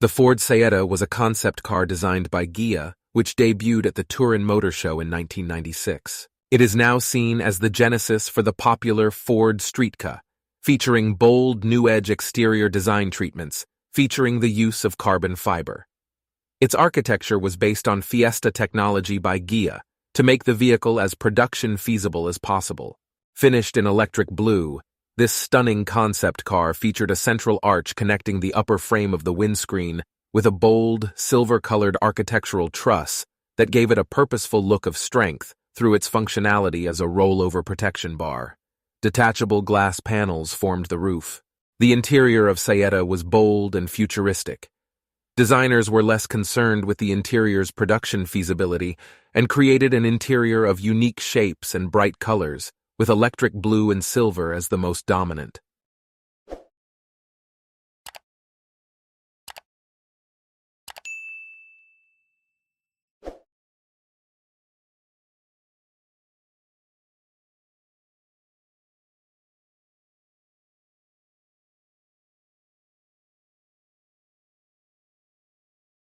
The Ford Saetta was a concept car designed by Ghia, which debuted at the Turin Motor Show in 1996. It is now seen as the genesis for the popular Ford Streetka, featuring bold, new-edge exterior design treatments, featuring the use of carbon fiber. Its architecture was based on Fiesta technology by Ghia to make the vehicle as production feasible as possible. Finished in electric blue, this stunning concept car featured a central arch connecting the upper frame of the windscreen with a bold, silver-colored architectural truss that gave it a purposeful look of strength through its functionality as a rollover protection bar. Detachable glass panels formed the roof. The interior of Saetta was bold and futuristic. Designers were less concerned with the interior's production feasibility and created an interior of unique shapes and bright colors, with electric blue and silver as the most dominant.